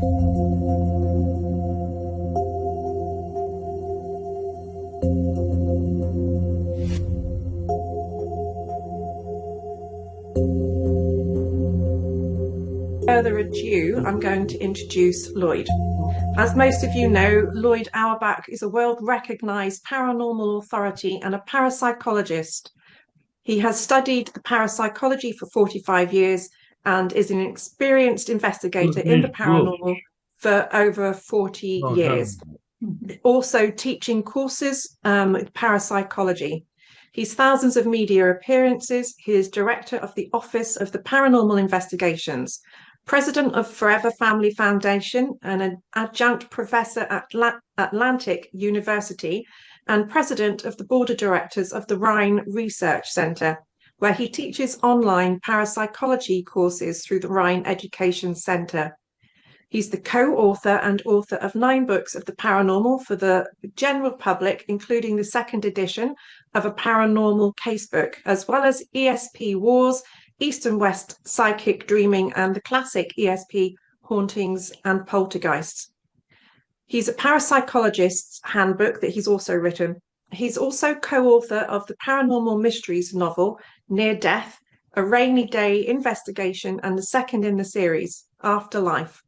Further ado, I'm going to introduce Loyd. As most of you know, Loyd Auerbach is a world-recognized paranormal authority and a parapsychologist. He has studied the parapsychology for 45 years and is an experienced investigator in the paranormal for over 40 years. Also teaching courses with parapsychology. He's thousands of media appearances. He is director of the Office of the Paranormal Investigations, president of Forever Family Foundation, and an adjunct professor at Atlantic University, and president of the board of directors of the Rhine Research Center, where he teaches online parapsychology courses through the Rhine Education Center. He's the co-author and author of 9 books of the paranormal for the general public, including the 2nd edition of a paranormal casebook, as well as ESP Wars, East and West Psychic Dreaming, and the classic ESP Hauntings and Poltergeists. He's a parapsychologist's handbook that he's also written. He's also co-author of the paranormal mysteries novel, Near Death, A Rainy Day Investigation, and the 2nd in the series, Afterlife.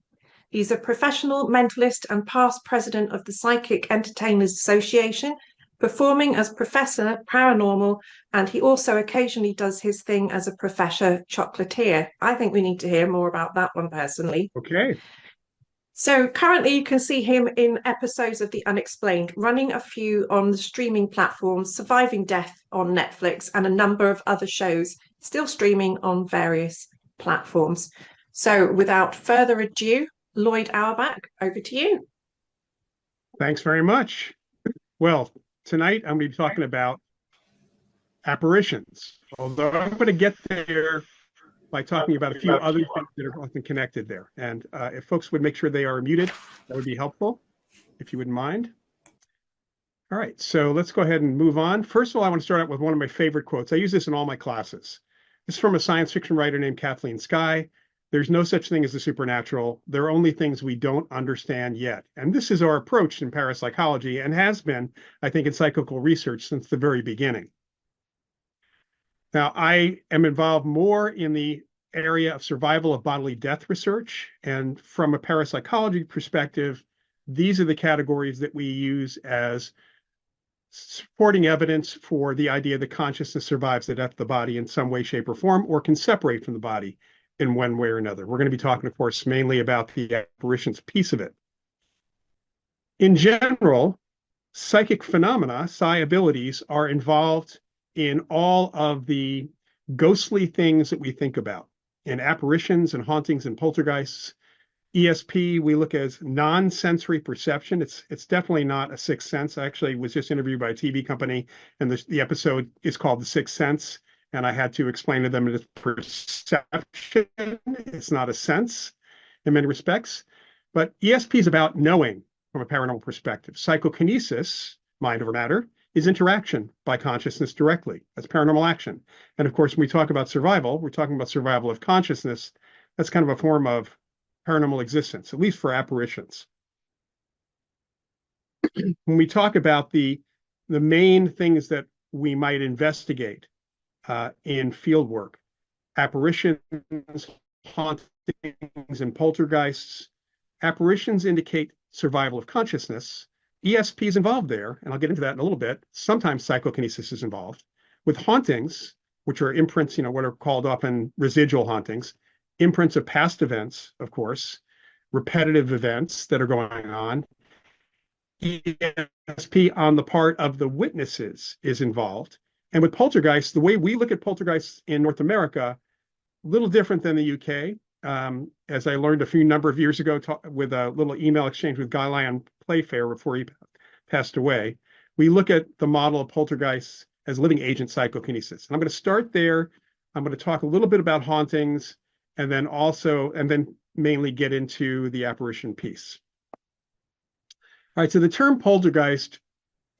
He's a professional mentalist and past president of the Psychic Entertainers Association, performing as Professor Paranormal, and he also occasionally does his thing as a Professor Chocolatier. I think we need to hear more about that one personally. Okay. So currently you can see him in episodes of The Unexplained, running a few on the streaming platforms, Surviving Death on Netflix, and a number of other shows still streaming on various platforms. So without further ado, Loyd Auerbach, over to you. Thanks very much. Well, tonight I'm going to be talking about apparitions, although I'm going to get there by talking about a few other things that are often connected there. And if folks would make sure they are muted, that would be helpful, if you wouldn't mind. All right, so let's go ahead and move on. First of all, I want to start out with one of my favorite quotes. I use this in all my classes. This is from a science fiction writer named Kathleen Sky. There's no such thing as the supernatural. There are only things we don't understand yet. And this is our approach in parapsychology and has been, I think, in psychical research since the very beginning. Now, I am involved more in the area of survival of bodily death research. And from a parapsychology perspective, these are the categories that we use as supporting evidence for the idea that consciousness survives the death of the body in some way, shape, or form, or can separate from the body in one way or another. We're going to be talking, of course, mainly about the apparitions piece of it. In general, psychic phenomena, psi abilities, are involved in all of the ghostly things that we think about. In apparitions and hauntings and poltergeists, ESP, we look as non-sensory perception. It's definitely not a sixth sense. I actually was just interviewed by a TV company, and the episode is called The Sixth Sense. And I had to explain to them that it's perception. It's not a sense in many respects. But ESP is about knowing from a paranormal perspective. Psychokinesis, mind over matter, is interaction by consciousness directly. That's paranormal action. And of course, when we talk about survival, we're talking about survival of consciousness. That's kind of a form of paranormal existence, at least for apparitions. When we talk about the main things that we might investigate, in field work, apparitions, hauntings, and poltergeists. Apparitions indicate survival of consciousness. ESP is involved there, and I'll get into that in a little bit. Sometimes psychokinesis is involved. With hauntings, which are imprints, what are called often residual hauntings, imprints of past events, of course, repetitive events that are going on. ESP on the part of the witnesses is involved. And with poltergeists, the way we look at poltergeists in North America, a little different than the UK. As I learned a number of years ago with a little email exchange with Guy Lyon Playfair before he passed away, we look at the model of poltergeists as living agent psychokinesis. And I'm going to start there. I'm going to talk a little bit about hauntings, and then mainly get into the apparition piece. All right, so the term poltergeist,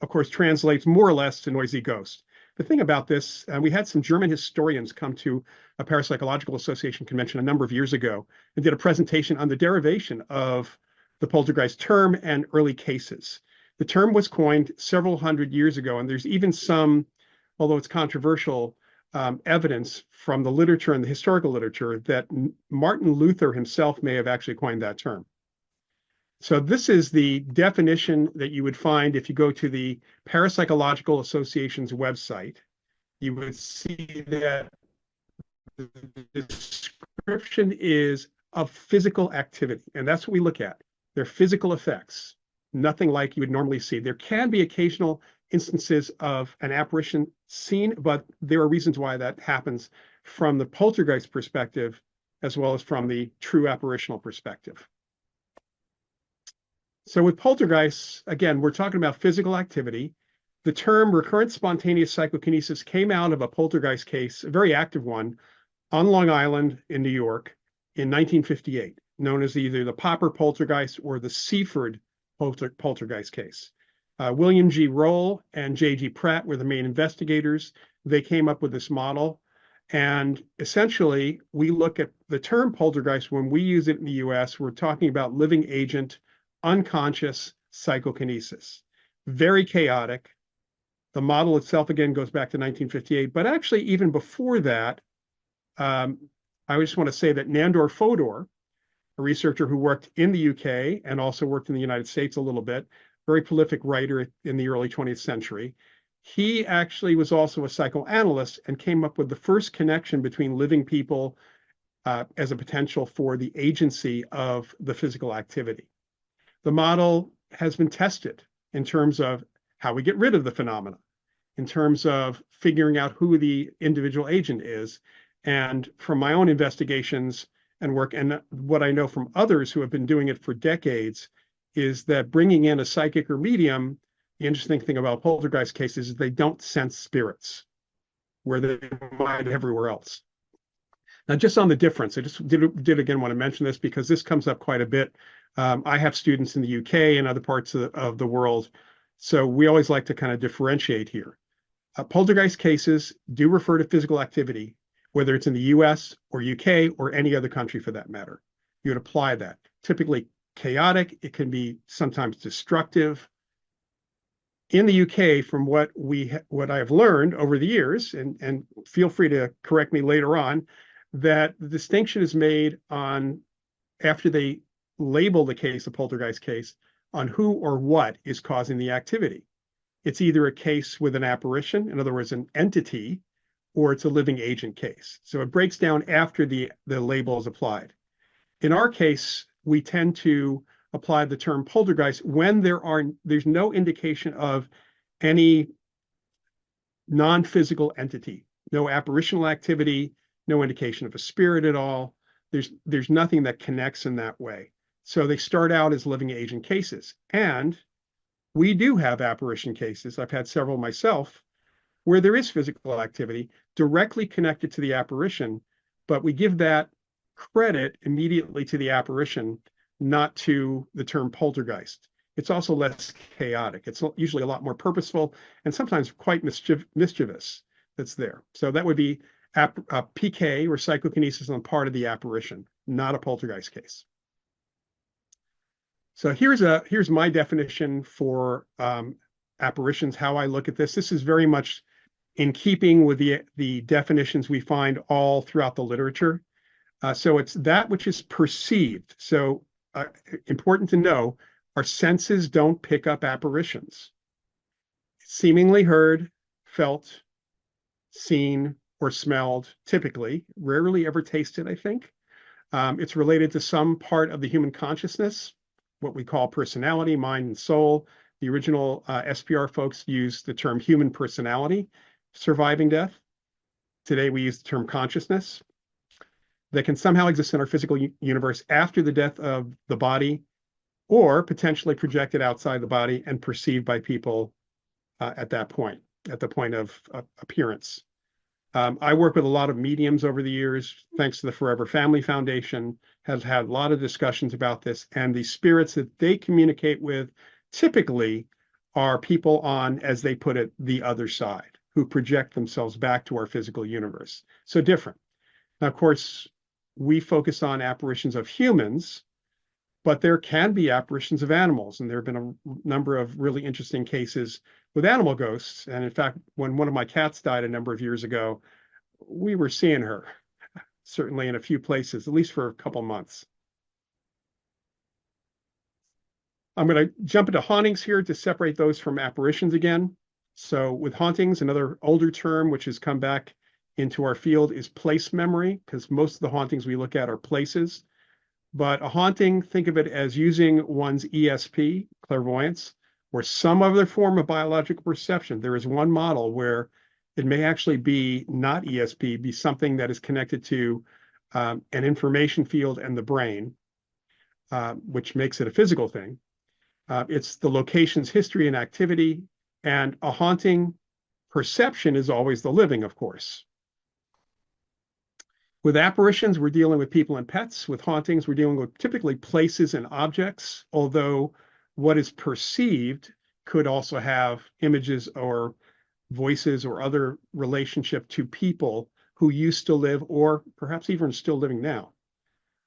of course, translates more or less to noisy ghost. the thing about this, we had some German historians come to a Parapsychological Association convention a number of years ago and did a presentation on the derivation of the poltergeist term and early cases. The term was coined several hundred years ago, and there's even some, although it's controversial, evidence from the literature and the historical literature that Martin Luther himself may have actually coined that term. So this is the definition that you would find if you go to the Parapsychological Association's website. You would see that the description is of physical activity, and that's what we look at. They're physical effects, nothing like you would normally see. There can be occasional instances of an apparition seen, but there are reasons why that happens from the poltergeist perspective as well as from the true apparitional perspective. So with poltergeists, again, we're talking about physical activity. The term recurrent spontaneous psychokinesis came out of a poltergeist case, a very active one, on Long Island in New York in 1958, known as either the Popper poltergeist or the Seaford poltergeist case. William G. Roll and J.G. Pratt were the main investigators. They came up with this model. And essentially, we look at the term poltergeist when we use it in the US, we're talking about living agent, unconscious psychokinesis. Very chaotic. The model itself, again, goes back to 1958. But actually, even before that, I just want to say that Nandor Fodor, a researcher who worked in the UK and also worked in the United States a little bit, very prolific writer in the early 20th century. He actually was also a psychoanalyst and came up with the first connection between living people as a potential for the agency of the physical activity. The model has been tested in terms of how we get rid of the phenomena, in terms of figuring out who the individual agent is. And from my own investigations and work, and what I know from others who have been doing it for decades, is that bringing in a psychic or medium, the interesting thing about poltergeist cases is they don't sense spirits where they might everywhere else. Now, just on the difference, I just did again want to mention this because this comes up quite a bit. I have students in the UK and other parts of the world, so we always like to kind of differentiate here. Poltergeist cases do refer to physical activity, whether it's in the US or UK or any other country for that matter. You would apply that. Typically chaotic, it can be sometimes destructive. In the UK, from what I have learned over the years, and feel free to correct me later on, that the distinction is made on, after they label the case a poltergeist case, on who or what is causing the activity. It's either a case with an apparition, in other words, an entity, or it's a living agent case. So it breaks down after the label is applied. In our case, we tend to apply the term poltergeist when there's no indication of any non-physical entity, no apparitional activity, no indication of a spirit at all. There's nothing that connects in that way. So they start out as living agent cases. And we do have apparition cases. I've had several myself where there is physical activity directly connected to the apparition, but we give that credit immediately to the apparition, not to the term poltergeist. It's also less chaotic. It's usually a lot more purposeful and sometimes quite mischievous that's there. So that would be PK or psychokinesis on the part of the apparition, not a poltergeist case. So here's my definition for apparitions, how I look at this. This is very much in keeping with the definitions we find all throughout the literature. So it's that which is perceived. So important to know, our senses don't pick up apparitions. Seemingly heard, felt, seen, or smelled, typically, rarely ever tasted, I think. It's related to some part of the human consciousness, what we call personality, mind, and soul. The original SPR folks used the term human personality, surviving death. Today, we use the term consciousness. That can somehow exist in our physical universe after the death of the body, or potentially projected outside the body and perceived by people at that point, at the point of appearance. I work with a lot of mediums over the years, thanks to the Forever Family Foundation, has had a lot of discussions about this, and the spirits that they communicate with typically are people on, as they put it, the other side. who project themselves back to our physical universe. So different. Now, of course, we focus on apparitions of humans, but there can be apparitions of animals. And there have been a number of really interesting cases with animal ghosts. And in fact, when one of my cats died a number of years ago, we were seeing her, certainly in a few places, at least for a couple months. I'm going to jump into hauntings here to separate those from apparitions again. So with hauntings, another older term which has come back into our field is place memory, because most of the hauntings we look at are places. But a haunting, think of it as using one's ESP, clairvoyance, or some other form of biological perception. There is one model where it may actually be not ESP, be something that is connected to an information field and the brain, which makes it a physical thing. It's the location's history and activity, and a haunting perception is always the living, of course. With apparitions, we're dealing with people and pets. With hauntings, we're dealing with typically places and objects, although what is perceived could also have images or voices or other relationship to people who used to live or perhaps even still living now.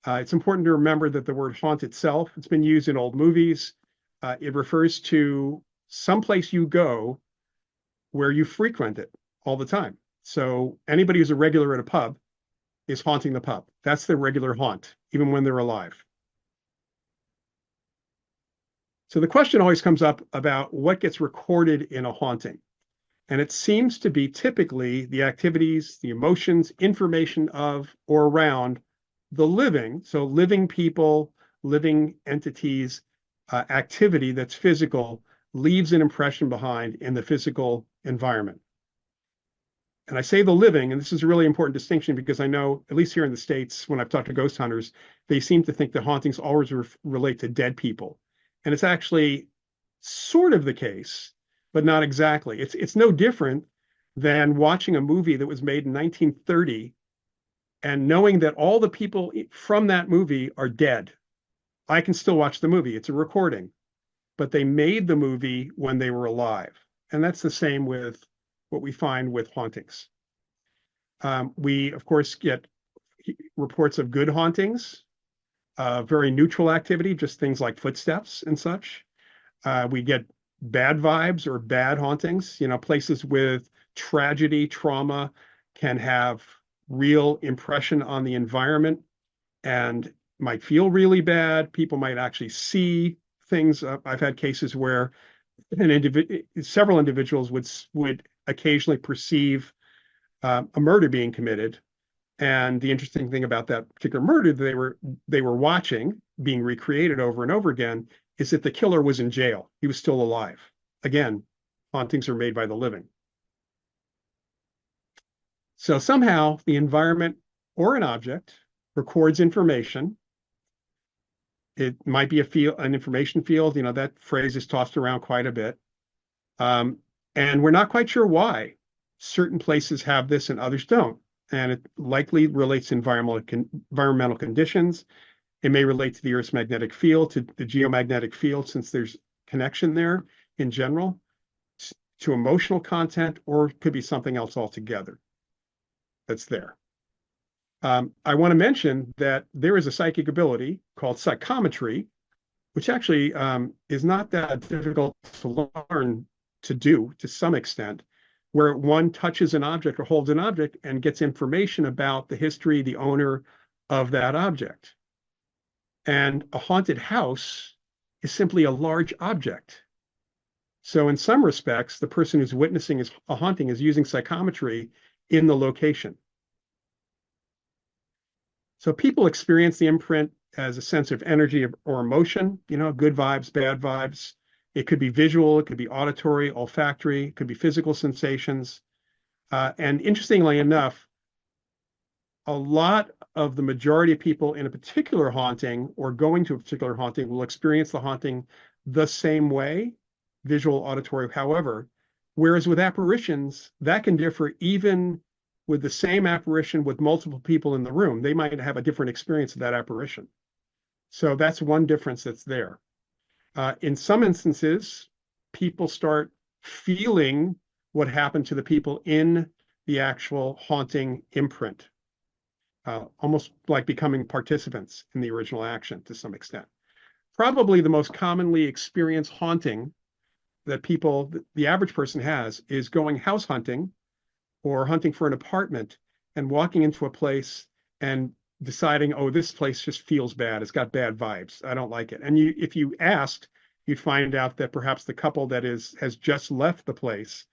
It's important to remember that the word haunt itself, it's been used in old movies. It refers to some place you go where you frequent it all the time. So anybody who's a regular at a pub is haunting the pub. That's their regular haunt, even when they're alive. So the question always comes up about what gets recorded in a haunting. And it seems to be typically the activities, the emotions, information of or around the living. So living people, living entities, activity that's physical leaves an impression behind in the physical environment. And I say the living, and this is a really important distinction because I know, at least here in the States, when I've talked to ghost hunters, they seem to think that hauntings always relate to dead people. And it's actually sort of the case, but not exactly. It's no different than watching a movie that was made in 1930 and knowing that all the people from that movie are dead. I can still watch the movie. It's a recording, but they made the movie when they were alive. And that's the same with what we find with hauntings. We, of course, get reports of good hauntings, very neutral activity, just things like footsteps and such. We get bad vibes or bad hauntings, places with tragedy, trauma can have real impression on the environment and might feel really bad. People might actually see things. I've had cases where several individuals would occasionally perceive a murder being committed. And the interesting thing about that particular murder that they were watching being recreated over and over again is that the killer was in jail. He was still alive. Again, hauntings are made by the living. So somehow the environment or an object records information. It might be an information field. That phrase is tossed around quite a bit. And we're not quite sure why certain places have this and others don't. And it likely relates to environmental conditions. It may relate to the Earth's magnetic field, to the geomagnetic field, since there's connection there in general, to emotional content, or it could be something else altogether that's there. I want to mention that there is a psychic ability called psychometry, which actually is not that difficult to learn to do to some extent, where one touches an object or holds an object and gets information about the history, the owner of that object. And a haunted house is simply a large object. So in some respects, the person who's witnessing a haunting is using psychometry in the location. So people experience the imprint as a sense of energy or emotion, good vibes, bad vibes. It could be visual, it could be auditory, olfactory, it could be physical sensations. And interestingly enough, a lot of the majority of people in a particular haunting or going to a particular haunting will experience the haunting the same way, visual, auditory, however, whereas with apparitions, that can differ even with the same apparition with multiple people in the room. They might have a different experience of that apparition. So that's one difference that's there. In some instances, people start feeling what happened to the people in the actual haunting imprint, almost like becoming participants in the original action to some extent. Probably the most commonly experienced haunting that people, the average person has, is going house hunting or hunting for an apartment and walking into a place and deciding, oh, this place just feels bad. It's got bad vibes. I don't like it. And if you asked, you'd find out that perhaps the couple that has just left the place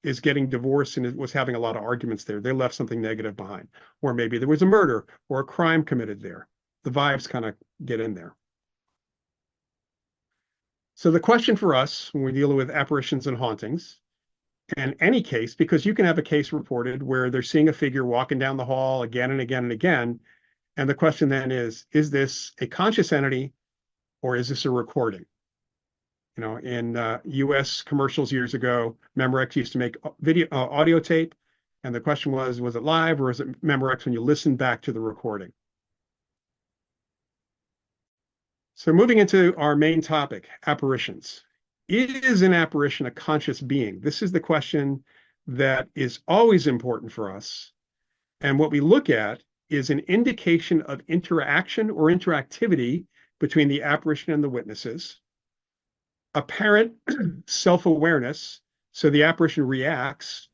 is getting divorced and was having a lot of arguments there. They left something negative behind. Or maybe there was a murder or a crime committed there. The vibes kind of get in there. So the question for us when we deal with apparitions and hauntings, and any case, because you can have a case reported where they're seeing a figure walking down the hall again and again and again, and the question then is this a conscious entity or is this a recording? You know, in US commercials years ago, Memorex used to make audio tape, and the question was it live or is it Memorex when you listen back to the recording? So moving into our main topic, apparitions. Is an apparition a conscious being? This is the question that is always important for us. And what we look at is an indication of interaction or interactivity between the apparition and the witnesses, apparent self-awareness, so the apparition reacts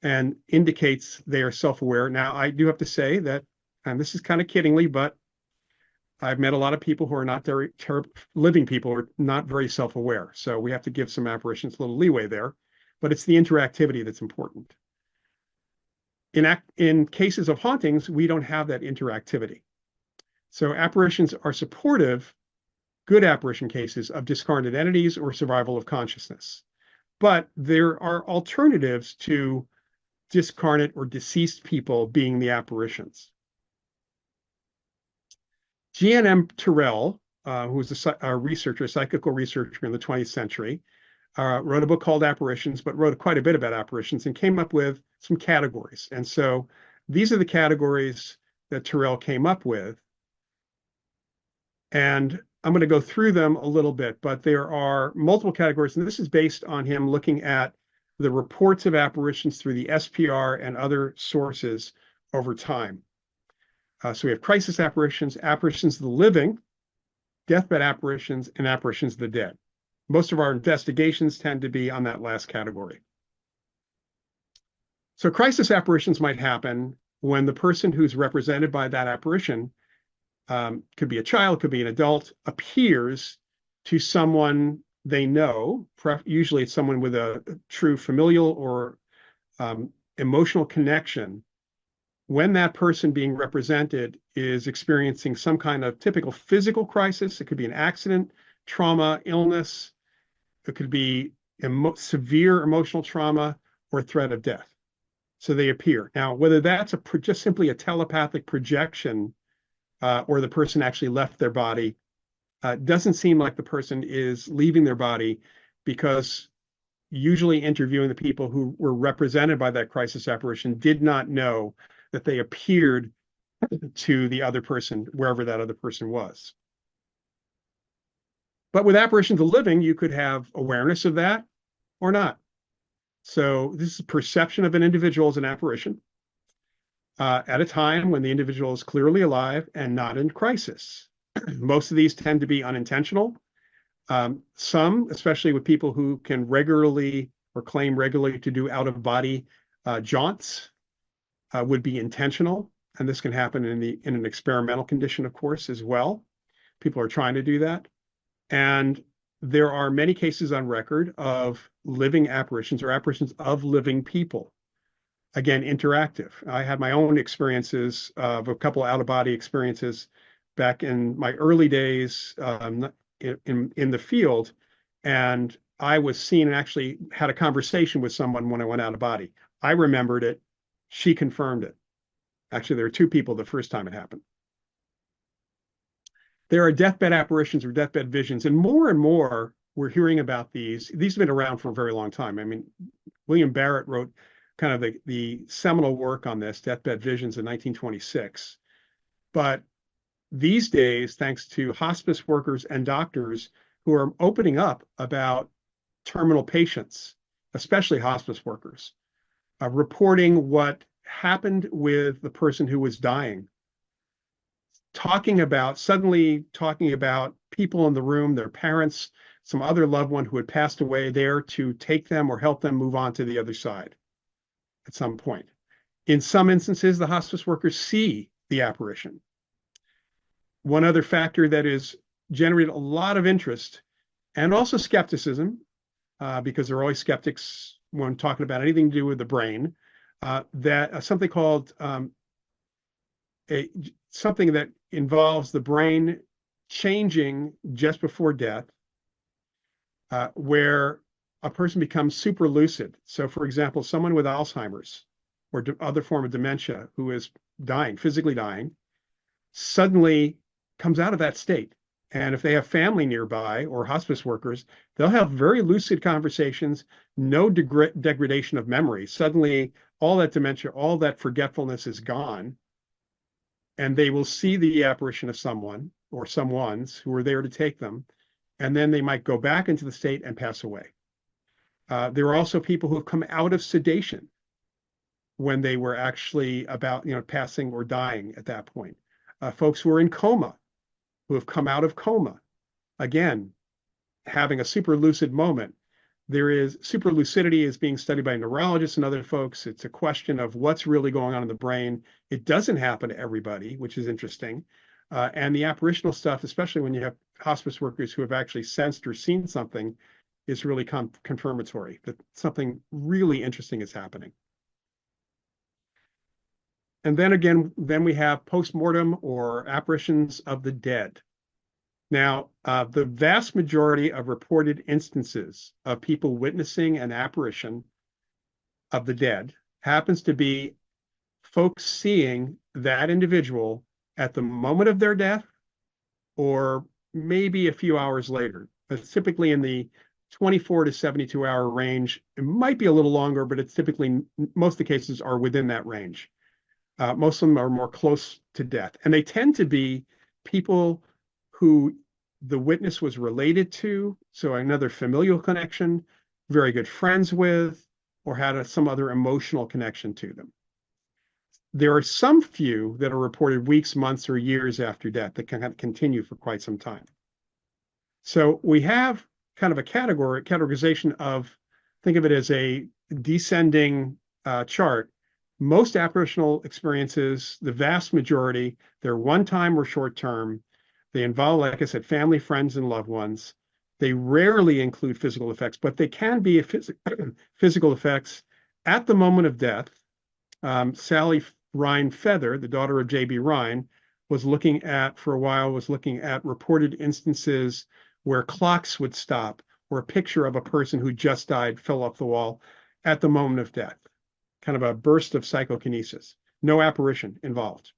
and indicates they are self-aware. Now, I do have to say that, and this is kind of kiddingly, but I've met a lot of people who are not very living people who are not very self-aware. So we have to give some apparitions a little leeway there, but it's the interactivity that's important. In cases of hauntings, we don't have that interactivity. So apparitions are supportive, good apparition cases of discarnate entities or survival of consciousness. But there are alternatives to discarnate or deceased people being the apparitions. G.N.M. Terrell, who was a researcher, a psychical researcher in the 20th century, wrote a book called Apparitions, but wrote quite a bit about apparitions and came up with some categories. And so these are the categories that Terrell came up with. And I'm going to go through them a little bit, but there are multiple categories. And this is based on him looking at the reports of apparitions through the SPR and other sources over time. So we have crisis apparitions, apparitions of the living, deathbed apparitions, and apparitions of the dead. Most of our investigations tend to be on that last category. So crisis apparitions might happen when the person who's represented by that apparition, could be a child, could be an adult, appears to someone they know. Usually it's someone with a true familial or emotional connection. When that person being represented is experiencing some kind of typical physical crisis, it could be an accident, trauma, illness, it could be severe emotional trauma or threat of death. So they appear. Now, whether that's just simply a telepathic projection or the person actually left their body, doesn't seem like the person is leaving their body, because usually interviewing the people who were represented by that crisis apparition did not know that they appeared to the other person, wherever that other person was. But with apparitions of the living, you could have awareness of that or not. So this is perception of an individual as an apparition at a time when the individual is clearly alive and not in crisis. Most of these tend to be unintentional. Some, especially with people who can regularly or claim regularly to do out-of-body jaunts, would be intentional, and this can happen in an experimental condition, of course, as well. People are trying to do that. And there are many cases on record of living apparitions or apparitions of living people. Again, interactive. I had my own experiences of a couple out-of-body experiences back in my early days in the field, and I was seen and actually had a conversation with someone when I went out of body. I remembered it. She confirmed it. Actually, there were two people the first time it happened. There are deathbed apparitions or deathbed visions, and more we're hearing about these. These have been around for a very long time. I mean, William Barrett wrote kind of the seminal work on this, Deathbed Visions, in 1926. But these days, thanks to hospice workers and doctors who are opening up about terminal patients especially hospice workers, reporting what happened with the person who was dying, suddenly talking about people in the room, their parents, some other loved one who had passed away, there to take them or help them move on to the other side at some point. In some instances, the hospice workers see the apparition. One other factor that has generated a lot of interest and also skepticism, because there are always skeptics when talking about anything to do with the brain, that something called something that involves the brain changing just before death, where a person becomes super lucid. So, for example, someone with Alzheimer's or other form of dementia who is dying, physically dying, suddenly comes out of that state. And if they have family nearby or hospice workers, they'll have very lucid conversations, no degradation of memory. Suddenly, all that dementia, all that forgetfulness is gone. And they will see the apparition of someone or someones who were there to take them. And then they might go back into the state and pass away. There are also people who have come out of sedation when they were actually about, passing or dying at that point. Folks who are in coma, who have come out of coma, again, having a super lucid moment. Super lucidity is being studied by neurologists and other folks. It's a question of what's really going on in the brain. It doesn't happen to everybody, which is interesting. And the apparitional stuff, especially when you have hospice workers who have actually sensed or seen something, is really confirmatory that something really interesting is happening. And then again, we have postmortem or apparitions of the dead. Now, the vast majority of reported instances of people witnessing an apparition of the dead happens to be folks seeing that individual at the moment of their death or maybe a few hours later. It's typically in the 24 to 72 hour range. It might be a little longer, but it's typically, most of the cases are within that range. Most of them are more close to death. And they tend to be people who the witness was related to, so another familial connection, very good friends with, or had some other emotional connection to them. There are some few that are reported weeks, months, or years after death that can continue for quite some time. So we have kind of a categorization of, think of it as a descending chart. Most apparitional experiences, the vast majority, they're one-time or short-term. They involve, like I said, family, friends, and loved ones. They rarely include physical effects, but they can be physical effects at the moment of death. Sally Rhine Feather, the daughter of J.B. Rhine, was looking at reported instances where clocks would stop, or a picture of a person who just died fell off the wall at the moment of death. Kind of a burst of psychokinesis. No apparition involved.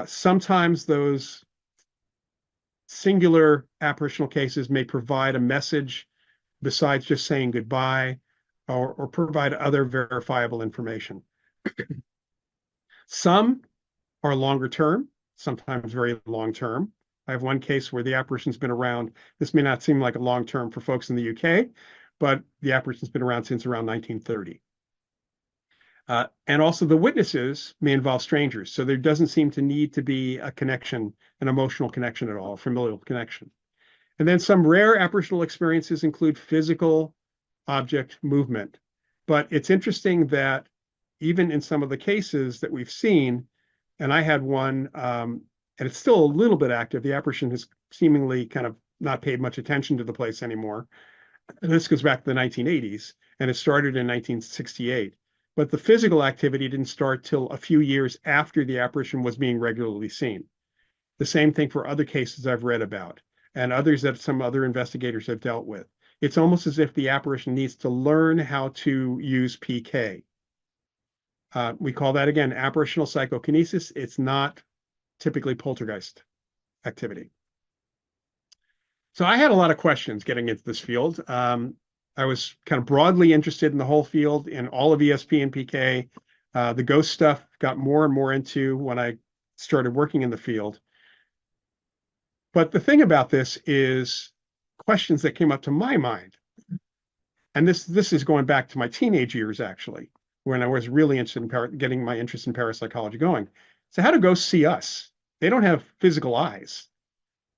Sometimes those singular apparitional cases may provide a message besides just saying goodbye, or provide other verifiable information. Some are longer term, sometimes very long term. I have one case where the apparition's been around. This may not seem like a long term for folks in the UK, but the apparition's been around since around 1930. And also the witnesses may involve strangers. So there doesn't seem to need to be a connection, an emotional connection at all, a familial connection. And then some rare apparitional experiences include physical object movement. But it's interesting that even in some of the cases that we've seen, and I had one, and it's still a little bit active, the apparition has seemingly kind of not paid much attention to the place anymore. And this goes back to the 1980s, and it started in 1968. But the physical activity didn't start till a few years after the apparition was being regularly seen. The same thing for other cases I've read about, and others that some other investigators have dealt with. It's almost as if the apparition needs to learn how to use PK. We call that, again, apparitional psychokinesis. It's not typically poltergeist activity. So I had a lot of questions getting into this field. I was kind of broadly interested in the whole field, in all of ESP and PK. The ghost stuff got more and more into when I started working in the field. But the thing about this is questions that came up to my mind. And this is going back to my teenage years, actually, when I was really interested in getting my interest in parapsychology going. So how do ghosts see us? They don't have physical eyes.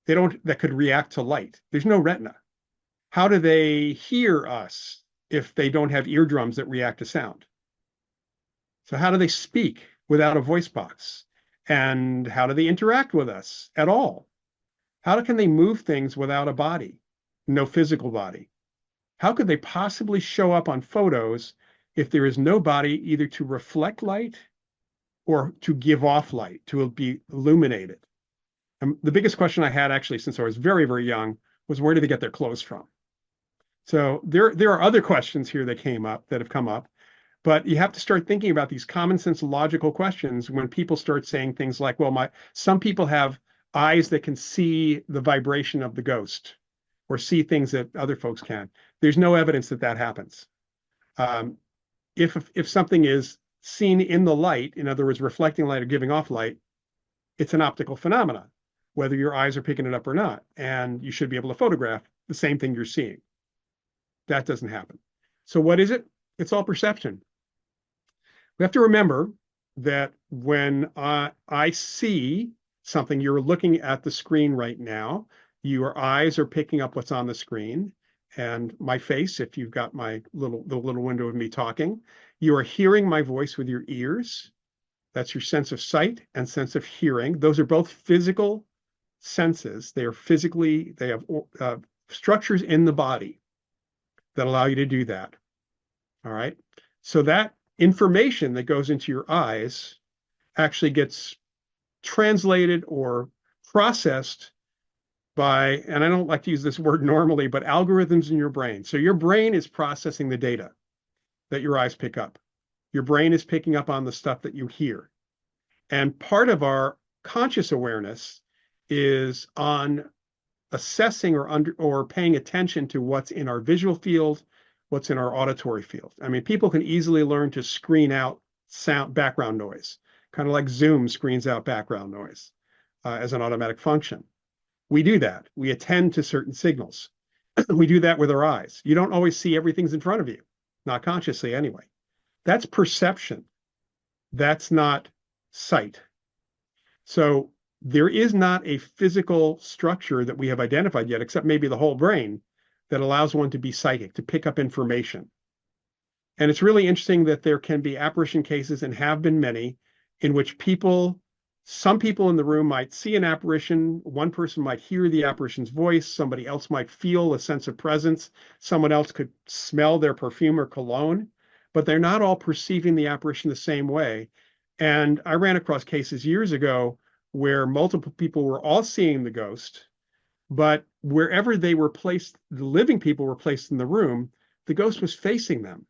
They don't that could react to light. There's no retina. How do they hear us if they don't have eardrums that react to sound? So how do they speak without a voice box? And how do they interact with us at all? How can they move things without a body, no physical body? How could they possibly show up on photos if there is no body either to reflect light or to give off light, to be illuminated? And the biggest question I had actually since I was very, very young was where did they get their clothes from? So there are other questions here that have come up, but you have to start thinking about these common sense logical questions when people start saying things like, well, some people have eyes that can see the vibration of the ghost or see things that other folks can. There's no evidence that that happens. If something is seen in the light, in other words, reflecting light or giving off light, it's an optical phenomenon, whether your eyes are picking it up or not. And you should be able to photograph the same thing you're seeing. That doesn't happen. So what is it? It's all perception. We have to remember that when I see something, you're looking at the screen right now, your eyes are picking up what's on the screen and my face, if you've got the little window of me talking, you are hearing my voice with your ears. That's your sense of sight and sense of hearing. Those are both physical senses. They have structures in the body that allow you to do that. All right. So that information that goes into your eyes actually gets translated or processed by, and I don't like to use this word normally, but algorithms in your brain. So your brain is processing the data that your eyes pick up. Your brain is picking up on the stuff that you hear. And part of our conscious awareness is on assessing or paying attention to what's in our visual field, what's in our auditory field. I mean, people can easily learn to screen out background noise, kind of like Zoom screens out background noise as an automatic function. We do that. We attend to certain signals. We do that with our eyes. You don't always see everything's in front of you, not consciously anyway. That's perception. That's not sight. So there is not a physical structure that we have identified yet, except maybe the whole brain, that allows one to be psychic, to pick up information. And it's really interesting that there can be apparition cases, and have been many, in which some people in the room might see an apparition, one person might hear the apparition's voice, somebody else might feel a sense of presence, someone else could smell their perfume or cologne, but they're not all perceiving the apparition the same way. And I ran across cases years ago where multiple people were all seeing the ghost, but wherever they were placed, the living people were placed in the room, the ghost was facing them.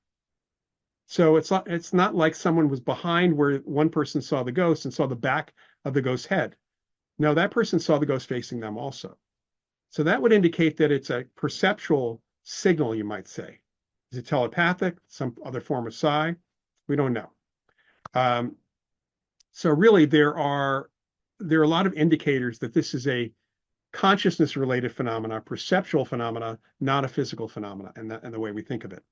So it's not like someone was behind where one person saw the ghost and saw the back of the ghost's head. No, that person saw the ghost facing them also. So that would indicate that it's a perceptual signal, you might say. Is it telepathic, some other form of psi? We don't know. So really, there are a lot of indicators that this is a consciousness-related phenomena, perceptual phenomena, not a physical phenomena, and the way we think of it.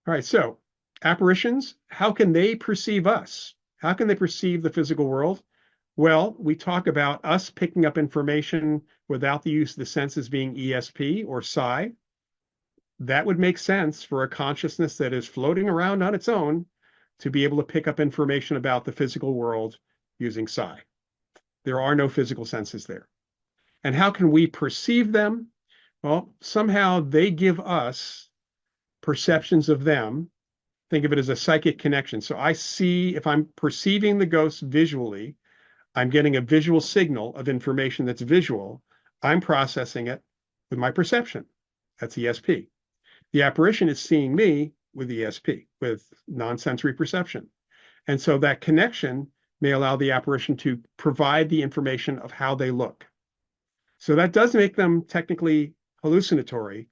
All right, so apparitions, how can they perceive us? How can they perceive the physical world? Well, we talk about us picking up information without the use of the senses being ESP or psi. That would make sense for a consciousness that is floating around on its own to be able to pick up information about the physical world using psi. There are no physical senses there. And how can we perceive them? Well, somehow they give us perceptions of them. Think of it as a psychic connection. So I see, if I'm perceiving the ghost visually, I'm getting a visual signal of information that's visual. I'm processing it with my perception. That's ESP. The apparition is seeing me with ESP, with non-sensory perception. And so that connection may allow the apparition to provide the information of how they look. So that does make them technically hallucinatory,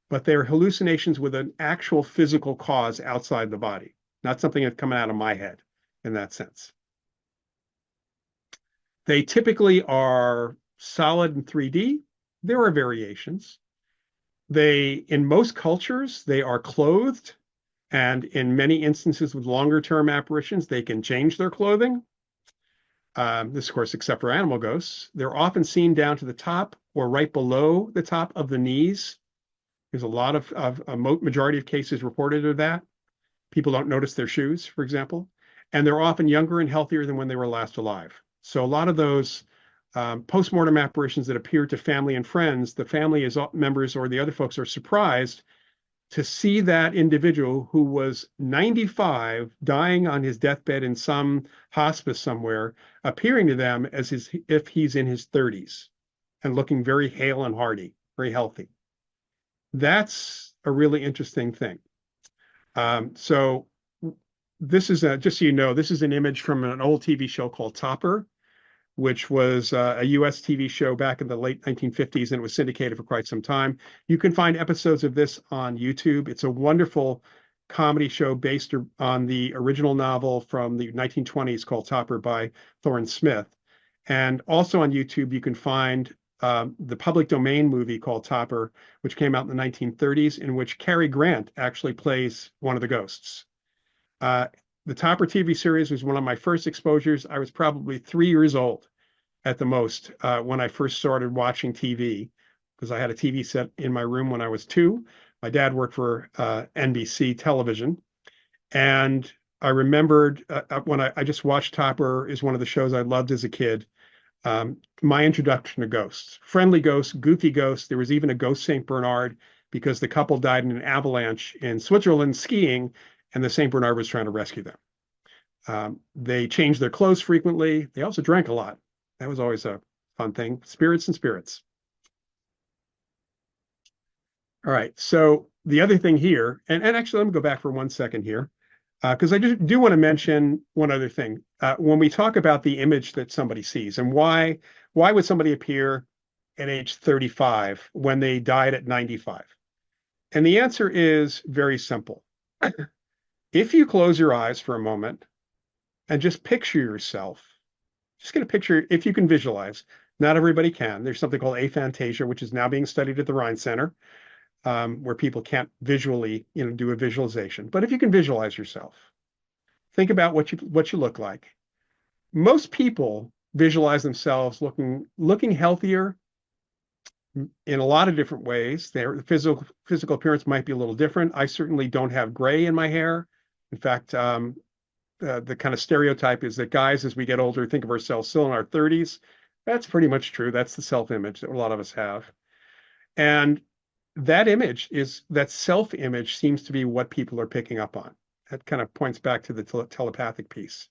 but they're hallucinations with an actual physical cause outside the body, not something that's coming out of my head in that sense. They typically are solid in 3D. There are variations. In most cultures, they are clothed, and in many instances with longer term apparitions, they can change their clothing. This, of course, except for animal ghosts. They're often seen down to the top or right below the top of the knees. There's a lot of a majority of cases reported of that. People don't notice their shoes, for example, and they're often younger and healthier than when they were last alive. So a lot of those post-mortem apparitions that appear to family and friends, the family members or the other folks are surprised to see that individual who was 95 dying on his deathbed in some hospice somewhere, appearing to them as if he's in his 30s and looking very hale and hearty, very healthy. That's a really interesting thing. So this is just so you know, this is an image from an old TV show called Topper, which was a US TV show back in the late 1950s, and it was syndicated for quite some time. You can find episodes of this on YouTube. It's a wonderful comedy show based on the original novel from the 1920s called Topper by Thorne Smith. And also on YouTube, you can find the public domain movie called Topper, which came out in the 1930s, in which Cary Grant actually plays one of the ghosts. The Topper TV series was one of my first exposures. I was probably 3 years old at the most when I first started watching TV, because I had a TV set in my room when I was 2. My dad worked for NBC television. And I remembered when I just watched Topper is one of the shows I loved as a kid. My introduction to ghosts, friendly ghosts, goofy ghosts. There was even a ghost St. Bernard because the couple died in an avalanche in Switzerland skiing, and the St. Bernard was trying to rescue them. They changed their clothes frequently. They also drank a lot. That was always a fun thing. Spirits and spirits. All right. So the other thing here, and actually, let me go back for 1 second here, because I do want to mention one other thing. When we talk about the image that somebody sees and why would somebody appear at age 35 when they died at 95? And the answer is very simple. If you close your eyes for a moment and just picture yourself, just get a picture, if you can visualize. Not everybody can. There's something called aphantasia, which is now being studied at the Rhine Center, where people can't visually, do a visualization. But if you can visualize yourself, think about what you look like. Most people visualize themselves looking healthier in a lot of different ways. Their physical appearance might be a little different. I certainly don't have gray in my hair. In fact, the kind of stereotype is that guys, as we get older, think of ourselves still in our 30s. That's pretty much true. That's the self-image that a lot of us have. And that self-image seems to be what people are picking up on. That kind of points back to the telepathic piece.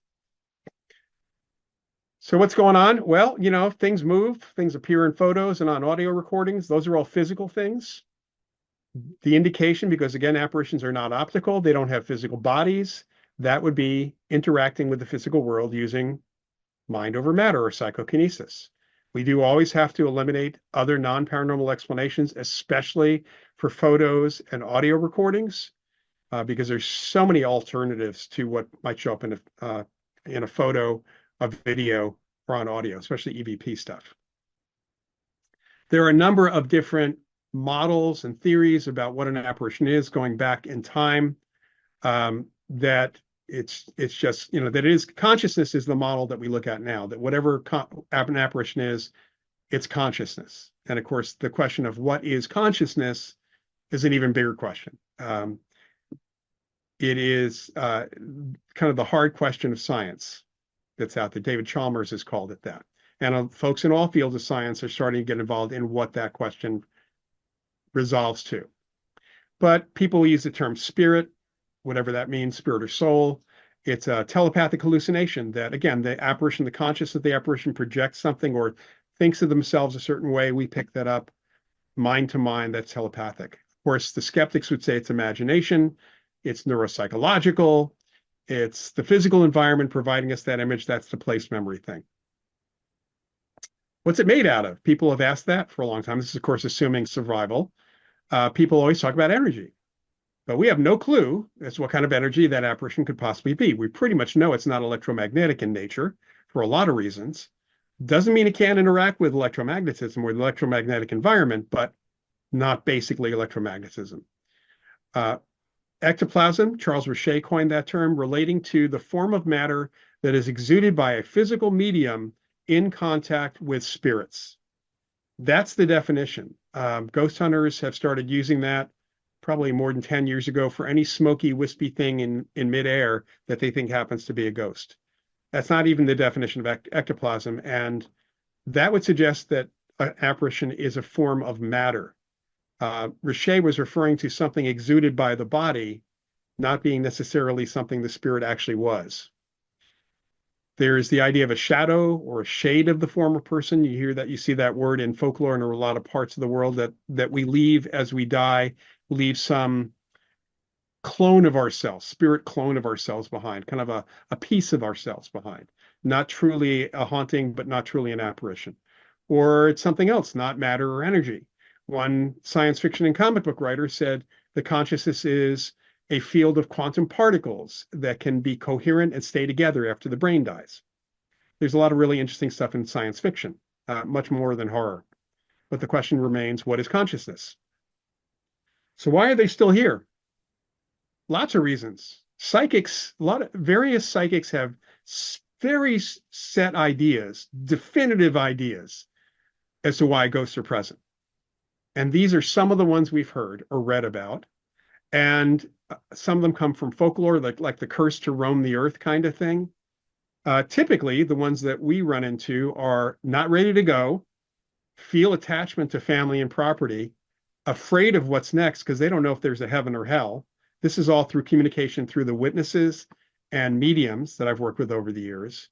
So what's going on? Well, things move, things appear in photos and on audio recordings. Those are all physical things. The indication, because again, apparitions are not optical, they don't have physical bodies. That would be interacting with the physical world using mind over matter or psychokinesis. We do always have to eliminate other non-paranormal explanations, especially for photos and audio recordings, because there's so many alternatives to what might show up in a photo, a video, or on audio, especially EVP stuff. There are a number of different models and theories about what an apparition is going back in time, that it's just, that it is consciousness is the model that we look at now, that whatever an apparition is, it's consciousness. And of course, the question of what is consciousness is an even bigger question. It is kind of the hard question of science that's out there. David Chalmers has called it that. And folks in all fields of science are starting to get involved in what that question resolves to. But people use the term spirit, whatever that means, spirit or soul. It's a telepathic hallucination that, again, the apparition, the conscious of the apparition projects something or thinks of themselves a certain way. We pick that up mind to mind. That's telepathic. Of course, the skeptics would say it's imagination. It's neuropsychological. It's the physical environment providing us that image. That's the place memory thing. What's it made out of? People have asked that for a long time. This is, of course, assuming survival. People always talk about energy, but we have no clue as to what kind of energy that apparition could possibly be. We pretty much know it's not electromagnetic in nature for a lot of reasons. Doesn't mean it can't interact with electromagnetism or the electromagnetic environment, but not basically electromagnetism. Ectoplasm, Charles Richet coined that term, relating to the form of matter that is exuded by a physical medium in contact with spirits. That's the definition. Ghost hunters have started using that probably more than 10 years ago for any smoky, wispy thing in midair that they think happens to be a ghost. That's not even the definition of ectoplasm. And that would suggest that an apparition is a form of matter. Richet was referring to something exuded by the body, not being necessarily something the spirit actually was. There's the idea of a shadow or a shade of the former person. You hear that, you see that word in folklore in a lot of parts of the world, that we leave as we die, leave some clone of ourselves, spirit clone of ourselves behind, kind of a piece of ourselves behind. Not truly a haunting, but not truly an apparition. Or it's something else, not matter or energy. One science fiction and comic book writer said the consciousness is a field of quantum particles that can be coherent and stay together after the brain dies. There's a lot of really interesting stuff in science fiction, much more than horror. But the question remains, what is consciousness? So why are they still here? Lots of reasons. Psychics, various psychics have very set ideas, definitive ideas as to why ghosts are present. And these are some of the ones we've heard or read about. And some of them come from folklore, like the curse to roam the earth kind of thing. Typically, the ones that we run into are not ready to go, feel attachment to family and property, afraid of what's next because they don't know if there's a heaven or hell. This is all through communication through the witnesses and mediums that I've worked with over the years.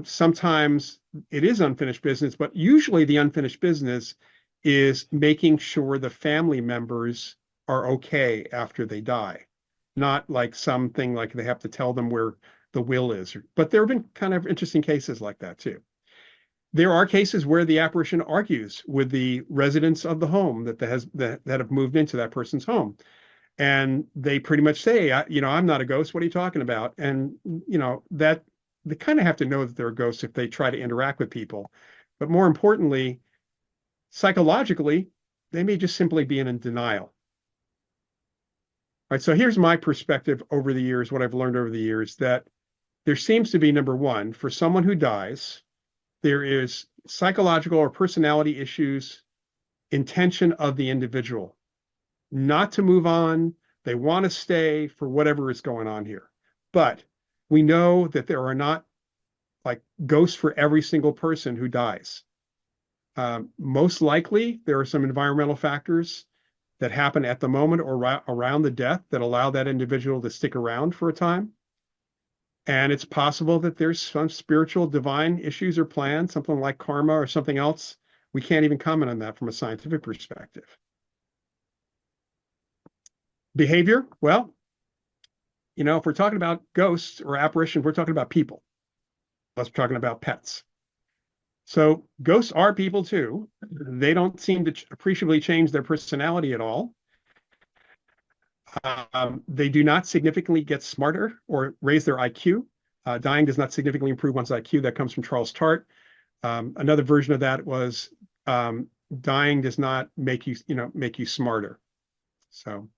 Sometimes it is unfinished business, but usually the unfinished business is making sure the family members are okay after they die, not like something like they have to tell them where the will is. But there have been kind of interesting cases like that too. There are cases where the apparition argues with the residents of the home that have moved into that person's home. And they pretty much say, I'm not a ghost. What are you talking about? And, that they kind of have to know that they're ghosts if they try to interact with people. But more importantly, psychologically, they may just simply be in denial. All right, so here's my perspective over the years, what I've learned over the years, that there seems to be, number one, for someone who dies, there is psychological or personality issues, intention of the individual, not to move on. They want to stay for whatever is going on here. But we know that there are not like ghosts for every single person who dies. Most likely, there are some environmental factors that happen at the moment or around the death that allow that individual to stick around for a time. And it's possible that there's some spiritual divine issues or plans, something like karma or something else. We can't even comment on that from a scientific perspective. Behavior, well, if we're talking about ghosts or apparitions, we're talking about people. Unless we're talking about pets. So ghosts are people too. They don't seem to appreciably change their personality at all. They do not significantly get smarter or raise their IQ. Dying does not significantly improve one's IQ. That comes from Charles Tart. Another version of that was dying does not make you smarter. So,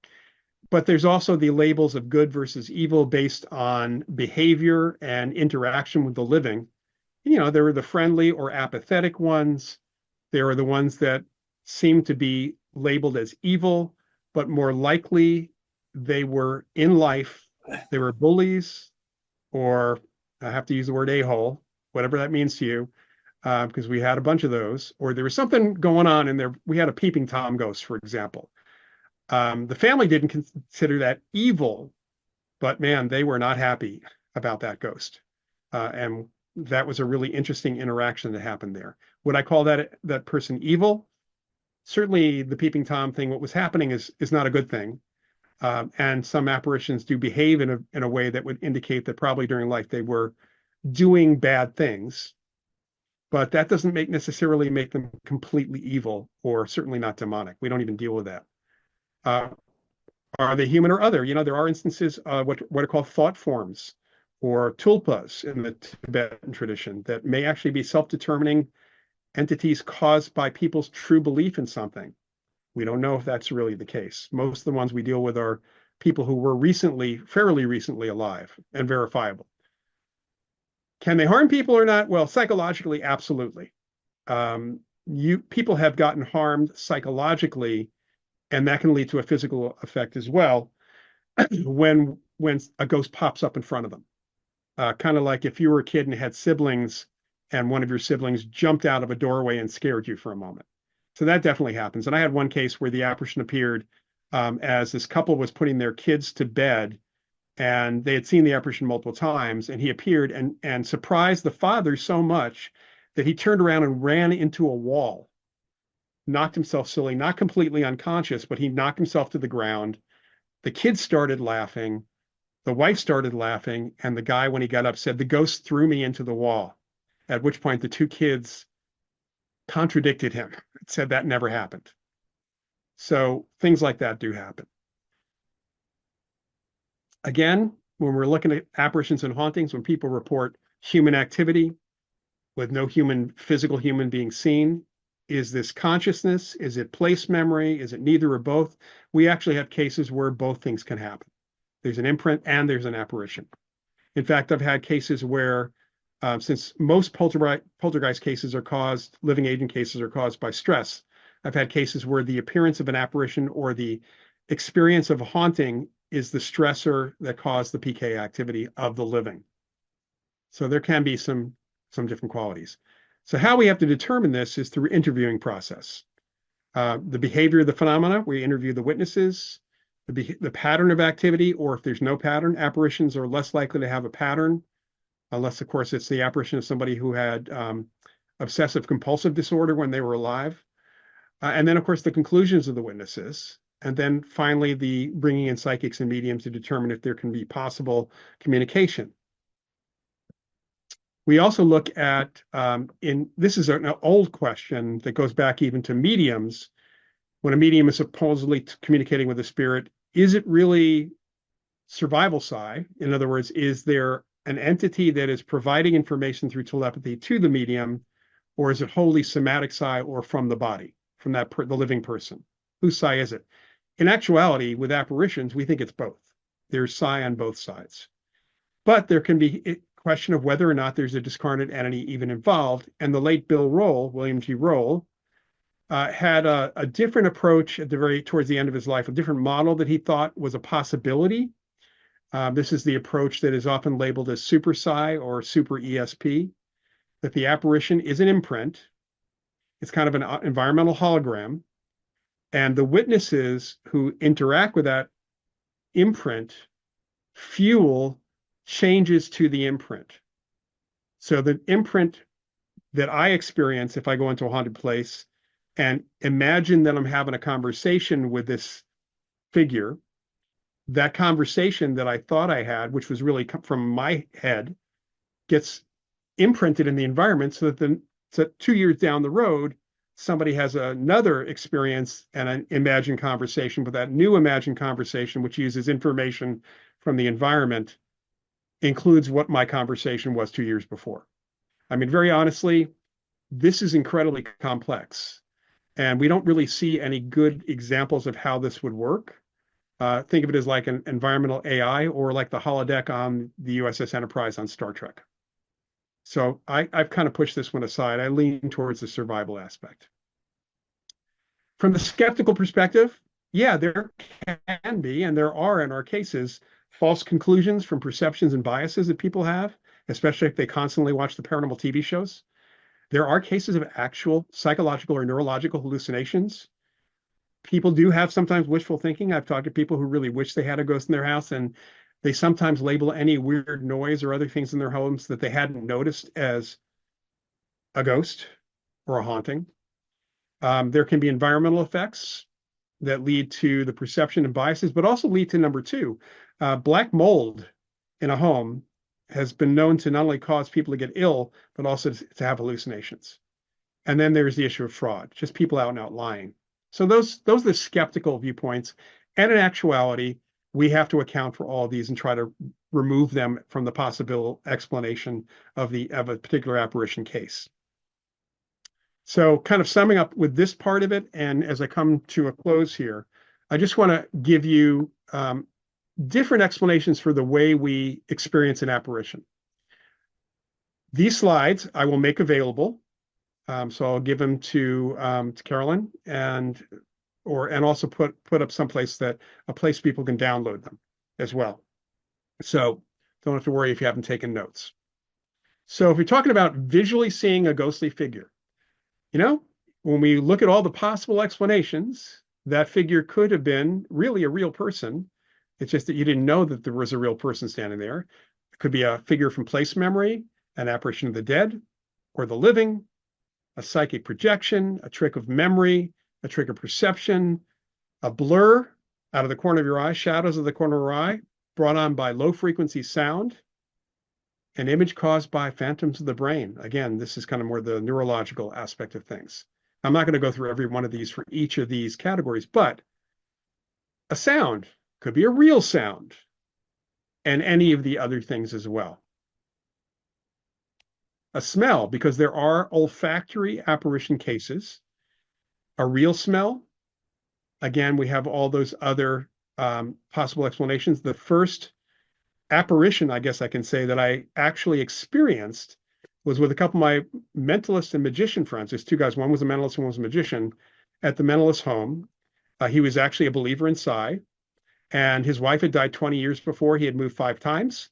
but there's also the labels of good versus evil based on behavior and interaction with the living. There are the friendly or apathetic ones. There are the ones that seem to be labeled as evil, but more likely they were in life. They were bullies, or I have to use the word a-hole, whatever that means to you, because we had a bunch of those. Or there was something going on in there. We had a peeping Tom ghost, for example. The family didn't consider that evil, but man, they were not happy about that ghost. And that was a really interesting interaction that happened there. Would I call that person evil? Certainly the peeping Tom thing, what was happening is not a good thing. And some apparitions do behave in a way that would indicate that probably during life they were doing bad things. But that doesn't necessarily make them completely evil, or certainly not demonic. We don't even deal with that. Are they human or other? There are instances of what are called thought forms or tulpas in the Tibetan tradition that may actually be self-determining entities caused by people's true belief in something. We don't know if that's really the case. Most of the ones we deal with are people who were fairly recently alive and verifiable. Can they harm people or not? Well, psychologically, absolutely. People have gotten harmed psychologically, and that can lead to a physical effect as well when a ghost pops up in front of them. Kind of like if you were a kid and had siblings, and one of your siblings jumped out of a doorway and scared you for a moment. So that definitely happens. And I had one case where the apparition appeared as this couple was putting their kids to bed, and they had seen the apparition multiple times, and he appeared and surprised the father so much that he turned around and ran into a wall, knocked himself silly, not completely unconscious, but he knocked himself to the ground. The kids started laughing. The wife started laughing, and the guy, when he got up, said, "The ghost threw me into the wall." At which point the two kids contradicted him, said that never happened. So things like that do happen. Again, when we're looking at apparitions and hauntings, when people report human activity with no physical human being seen, is this consciousness? Is it place memory? Is it neither or both? We actually have cases where both things can happen. There's an imprint and there's an apparition. In fact, I've had cases where, since most poltergeist cases living agent cases are caused by stress, I've had cases where the appearance of an apparition or the experience of a haunting is the stressor that caused the PK activity of the living. So there can be some different qualities. So how we have to determine this is through interviewing process. The behavior of the phenomena, we interview the witnesses, the pattern of activity, or if there's no pattern, apparitions are less likely to have a pattern, unless, of course, it's the apparition of somebody who had obsessive compulsive disorder when they were alive. And then, of course, the conclusions of the witnesses. And then finally, the bringing in psychics and mediums to determine if there can be possible communication. We also look at, this is an old question that goes back even to mediums. When a medium is supposedly communicating with a spirit, is it really survival psi? In other words, is there an entity that is providing information through telepathy to the medium, or is it wholly somatic psi or from the body, from the living person? Whose psi is it? In actuality, with apparitions, we think it's both. There's psi on both sides. But there can be a question of whether or not there's a discarnate entity even involved. And the late William G. Roll, had a different approach towards the end of his life, a different model that he thought was a possibility. This is the approach that is often labeled as super psi or super ESP, that the apparition is an imprint. It's kind of an environmental hologram. And the witnesses who interact with that imprint fuel changes to the imprint. So the imprint that I experience if I go into a haunted place and imagine that I'm having a conversation with this figure, that conversation that I thought I had, which was really from my head, gets imprinted in the environment so that 2 years down the road, somebody has another experience and an imagined conversation, but that new imagined conversation, which uses information from the environment, includes what my conversation was 2 years before. I mean, very honestly, this is incredibly complex, and we don't really see any good examples of how this would work. Think of it as like an environmental AI or like the holodeck on the USS Enterprise on Star Trek. So I've kind of pushed this one aside. I lean towards the survival aspect. From the skeptical perspective, yeah, there can be, and there are in our cases, false conclusions from perceptions and biases that people have, especially if they constantly watch the paranormal TV shows. There are cases of actual psychological or neurological hallucinations. People do have sometimes wishful thinking. I've talked to people who really wish they had a ghost in their house, and they sometimes label any weird noise or other things in their homes that they hadn't noticed as a ghost or a haunting. There can be environmental effects that lead to the perception and biases, but also lead to number two. Black mold in a home has been known to not only cause people to get ill, but also to have hallucinations. And then there's the issue of fraud, just people out and out lying. So those are the skeptical viewpoints. And in actuality, we have to account for all of these and try to remove them from the possible explanation of a particular apparition case. So kind of summing up with this part of it, and as I come to a close here, I just want to give you different explanations for the way we experience an apparition. These slides I will make available. So I'll give them to Carolyn and also put up someplace a place people can download them as well. So don't have to worry if you haven't taken notes. So if you're talking about visually seeing a ghostly figure, when we look at all the possible explanations, that figure could have been really a real person. It's just that you didn't know that there was a real person standing there. It could be a figure from place memory, an apparition of the dead or the living, a psychic projection, a trick of memory, a trick of perception, a blur out of the corner of your eye, shadows of the corner of your eye, brought on by low frequency sound, an image caused by phantoms of the brain. Again, this is kind of more the neurological aspect of things. I'm not going to go through every one of these for each of these categories, but a sound could be a real sound, and any of the other things as well. A smell, because there are olfactory apparition cases. A real smell. Again, we have all those other possible explanations. The first apparition, I guess I can say, that I actually experienced was with a couple of my mentalist and magician friends. There's two guys. One was a mentalist, one was a magician at the mentalist home. He was actually a believer in psi, and his wife had died 20 years before. He had moved 5 times.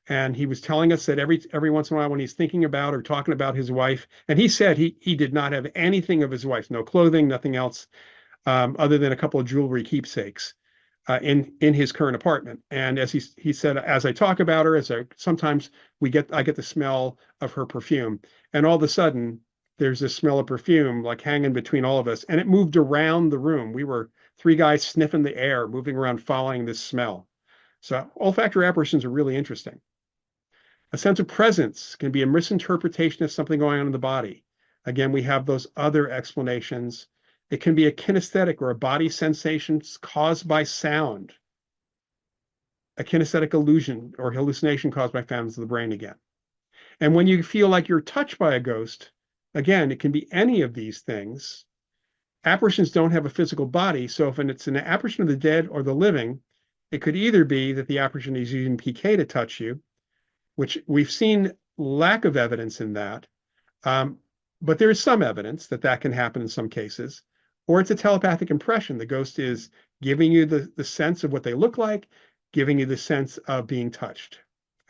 And he was telling us that every once in a while when he's thinking about or talking about his wife, and he said he did not have anything of his wife, no clothing, nothing else, other than a couple of jewelry keepsakes in his current apartment. And as he said, as I talk about her, sometimes I get the smell of her perfume, and all of a sudden there's this smell of perfume like hanging between all of us, and it moved around the room. We were 3 guys sniffing the air, moving around, following this smell. So olfactory apparitions are really interesting. A sense of presence can be a misinterpretation of something going on in the body. Again, we have those other explanations. It can be a kinesthetic or a body sensation caused by sound, a kinesthetic illusion or hallucination caused by phantoms of the brain again. And when you feel like you're touched by a ghost, again, it can be any of these things. Apparitions don't have a physical body, so if it's an apparition of the dead or the living, it could either be that the apparition is using PK to touch you, which we've seen lack of evidence in that, but there is some evidence that can happen in some cases, or it's a telepathic impression. The ghost is giving you the sense of what they look like, giving you the sense of being touched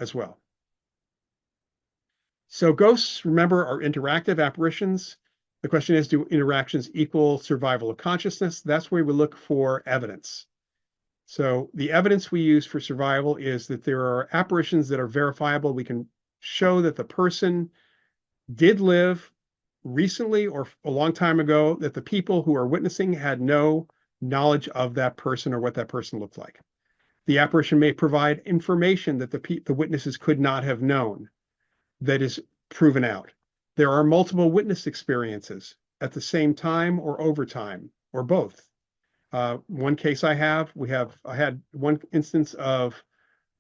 as well. So ghosts, remember, are interactive apparitions. The question is, do interactions equal survival of consciousness? That's where we look for evidence. So the evidence we use for survival is that there are apparitions that are verifiable. We can show that the person did live recently or a long time ago, that the people who are witnessing had no knowledge of that person or what that person looked like. The apparition may provide information that the witnesses could not have known that is proven out. There are multiple witness experiences at the same time or over time or both. One case I had one instance of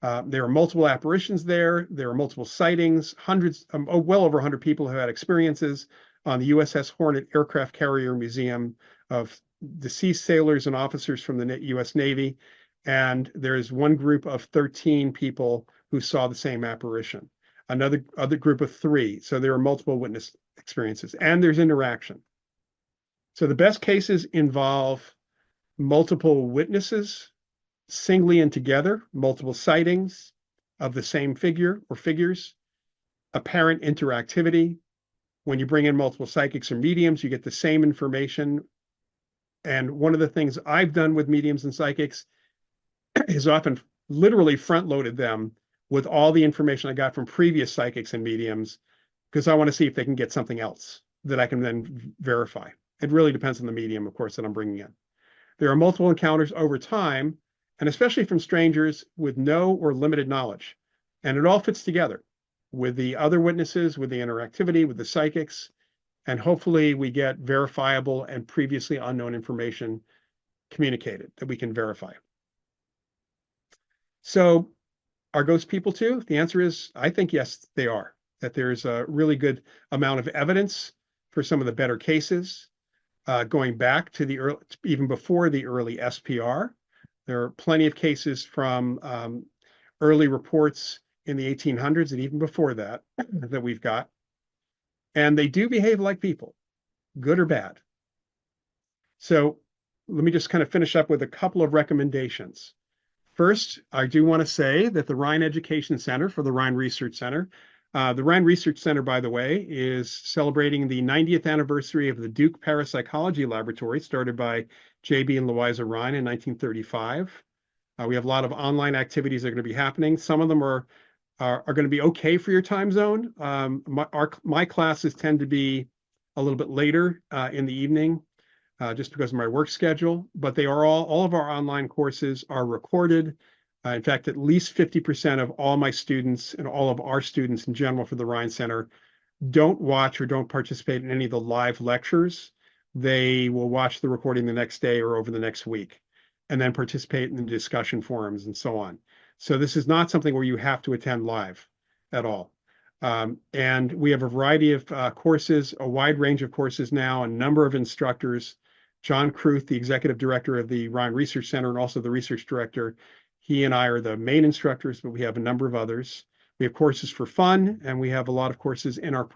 there are multiple apparitions there. There are multiple sightings, well over 100 people have had experiences on the USS Hornet Aircraft Carrier Museum of deceased sailors and officers from the US Navy. And there's one group of 13 people who saw the same apparition, other group of 3. So there are multiple witness experiences, and there's interaction. So the best cases involve multiple witnesses, singly and together, multiple sightings of the same figure or figures, apparent interactivity. When you bring in multiple psychics or mediums, you get the same information. And one of the things I've done with mediums and psychics is often literally front-loaded them with all the information I got from previous psychics and mediums, because I want to see if they can get something else that I can then verify. It really depends on the medium, of course, that I'm bringing in. There are multiple encounters over time, and especially from strangers with no or limited knowledge. And it all fits together with the other witnesses, with the interactivity, with the psychics, and hopefully we get verifiable and previously unknown information communicated that we can verify. So are ghost people too? The answer is, I think yes, they are. That there's a really good amount of evidence for some of the better cases, going back to the early, even before the early SPR. There are plenty of cases from early reports in the 1800s and even before that that we've got. And they do behave like people, good or bad. So let me just kind of finish up with a couple of recommendations. First, I do want to say that the Rhine Education Center for the Rhine Research Center, the Rhine Research Center, by the way, is celebrating the 90th anniversary of the Duke Parapsychology Laboratory, started by J.B. and Louisa Rhine in 1935. We have a lot of online activities that are going to be happening. Some of them are going to be okay for your time zone. My classes tend to be a little bit later in the evening, just because of my work schedule, but they are all of our online courses are recorded. In fact, at least 50% of all my students and all of our students in general for the Rhine Center don't watch or don't participate in any of the live lectures. They will watch the recording the next day or over the next week, and then participate in the discussion forums and so on. So this is not something where you have to attend live at all. And we have a variety of courses, a wide range of courses now, a number of instructors. John Kruth, the executive director of the Rhine Research Center and also the research director, he and I are the main instructors, but we have a number of others. We have courses for fun, and we have a lot of courses in our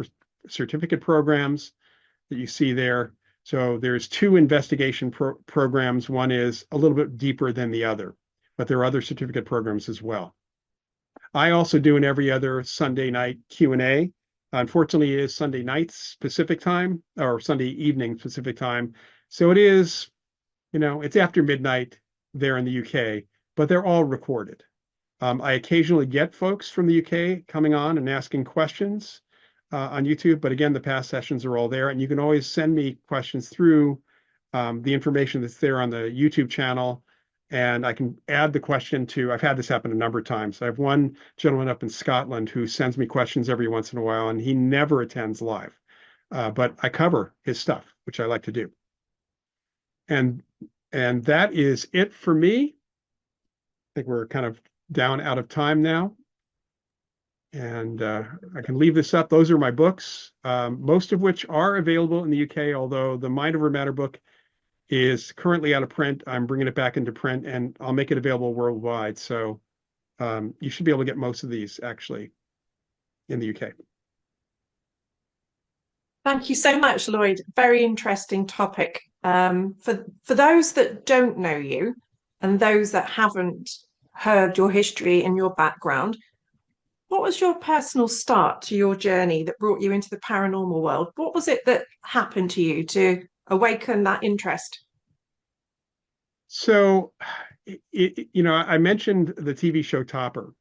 certificate programs that you see there. So there's two investigation programs. One is a little bit deeper than the other, but there are other certificate programs as well. I also do an every other Sunday night Q&A. Unfortunately, it is Sunday nights Pacific time or Sunday evening Pacific time. So it is, it's after midnight there in the UK, but they're all recorded. I occasionally get folks from the UK coming on and asking questions on YouTube, but again, the past sessions are all there, and you can always send me questions through the information that's there on the YouTube channel, and I can add the question to, I've had this happen a number of times. I have one gentleman up in Scotland who sends me questions every once in a while, and he never attends live, but I cover his stuff, which I like to do. And that is it for me. I think we're kind of down out of time now. And I can leave this up. Those are my books, most of which are available in the UK, although the Mind Over Matter book is currently out of print. I'm bringing it back into print, and I'll make it available worldwide. So you should be able to get most of these actually in the UK. Thank you so much, Loyd. Very interesting topic. For those that don't know you and those that haven't heard your history and your background, what was your personal start to your journey that brought you into the paranormal world? What was it that happened to you to awaken that interest? So, I mentioned the TV show Topper.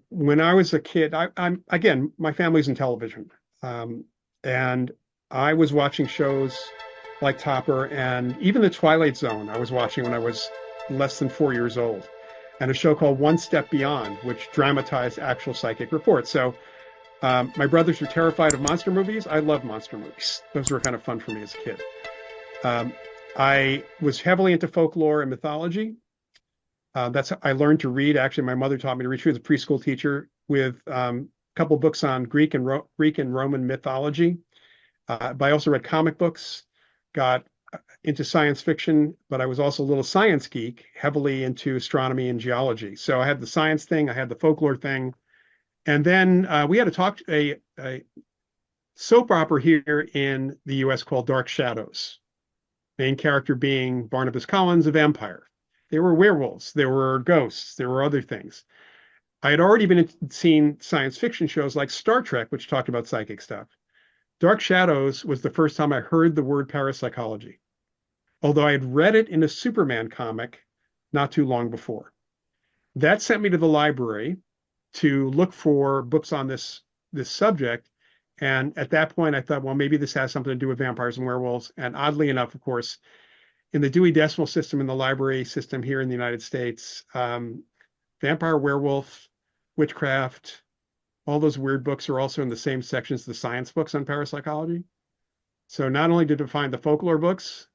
When I was a kid, I'm again, my family's in television. And I was watching shows like Topper and even The Twilight Zone I was watching when I was less than 4 years old, and a show called One Step Beyond, which dramatized actual psychic reports. So my brothers were terrified of monster movies. I love monster movies. Those were kind of fun for me as a kid. I was heavily into folklore and mythology. That's how I learned to read. Actually, my mother taught me to read. She was a preschool teacher with couple books on Greek and Roman mythology. But I also read comic books, got into science fiction, but I was also a little science geek, heavily into astronomy and geology. So I had the science thing, I had the folklore thing. And then we had a soap opera here in the US called Dark Shadows. Main character being Barnabas Collins, a vampire. There were werewolves, there were ghosts, there were other things. I had already seen science fiction shows like Star Trek, which talked about psychic stuff. Dark Shadows was the first time I heard the word parapsychology, although I had read it in a Superman comic not too long before. That sent me to the library to look for books on this subject. And at that point, I thought, well, maybe this has something to do with vampires and werewolves. And oddly enough, of course, in the Dewey Decimal System, in the library system here in the United States, vampire, werewolf, witchcraft, all those weird books are also in the same sections as the science books on parapsychology. So not only did I find the folklore books,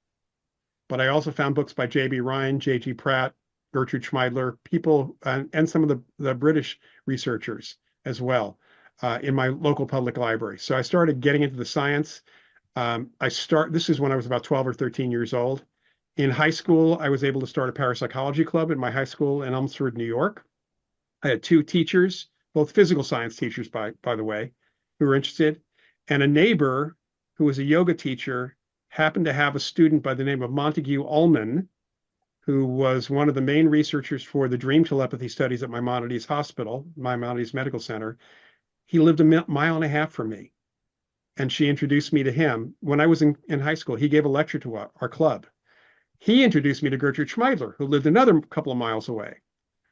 but I also found books by J.B. Rhine, J.G. Pratt, Gertrude Schmeidler, people, and some of the British researchers as well. in my local public library. So I started getting into the science. This is when I was about 12 or 13 years old. In high school, I was able to start a parapsychology club in my high school in Elmsford, New York. I had two teachers, both physical science teachers, by the way, who were interested, and a neighbor who was a yoga teacher happened to have a student by the name of Montague Ullman, who was one of the main researchers for the dream telepathy studies at Maimonides Hospital, Maimonides Medical Center. He lived a mile and a half from me, and she introduced me to him. When I was in high school, he gave a lecture to our club. He introduced me to Gertrude Schmeidler, who lived another couple of miles away,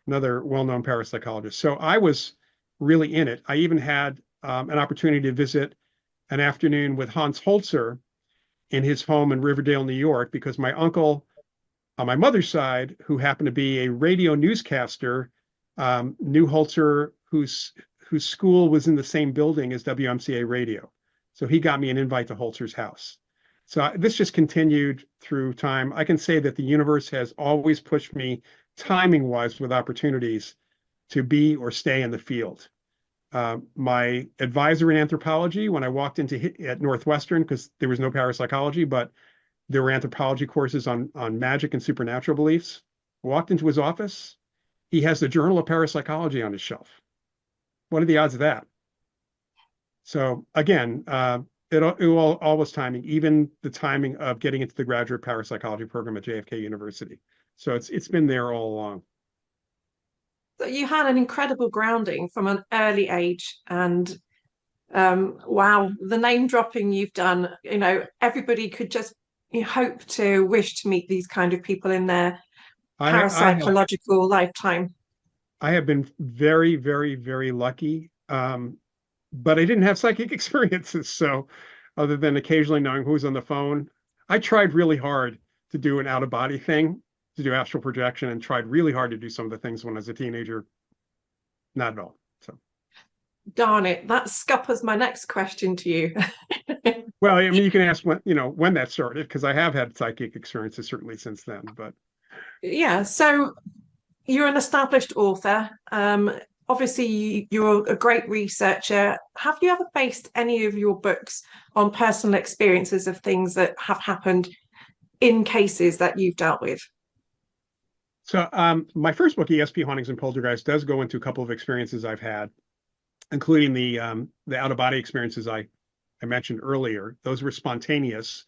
another well-known parapsychologist. So I was really in it. I even had an opportunity to visit an afternoon with Hans Holzer in his home in Riverdale, New York, because my uncle on my mother's side, who happened to be a radio newscaster, knew Holzer, whose school was in the same building as WMCA Radio. So he got me an invite to Holzer's house. So this just continued through time. I can say that the universe has always pushed me timing-wise with opportunities to be or stay in the field. My advisor in anthropology, when I walked at Northwestern, because there was no parapsychology, but there were anthropology courses on magic and supernatural beliefs, walked into his office. He has the Journal of Parapsychology on his shelf. What are the odds of that? So again, it all was timing, even the timing of getting into the graduate parapsychology program at JFK University. So it's been there all along. So you had an incredible grounding from an early age, and wow, the name dropping you've done, everybody could just hope to wish to meet these kind of people in their parapsychological lifetime. I have been very, very, very lucky. But I didn't have psychic experiences. So other than occasionally knowing who's on the phone, I tried really hard to do an out-of-body thing, to do astral projection, and tried really hard to do some of the things when I was a teenager. Not at all. So darn it, that scuppers my next question to you. Well, I mean, you can ask when that started, because I have had psychic experiences certainly since then. But yeah, so you're an established author. Obviously, you're a great researcher. Have you ever based any of your books on personal experiences of things that have happened in cases that you've dealt with? So my first book, ESP Hauntings and Poltergeist, does go into a couple of experiences I've had, including the out-of-body experiences I mentioned earlier. Those were spontaneous.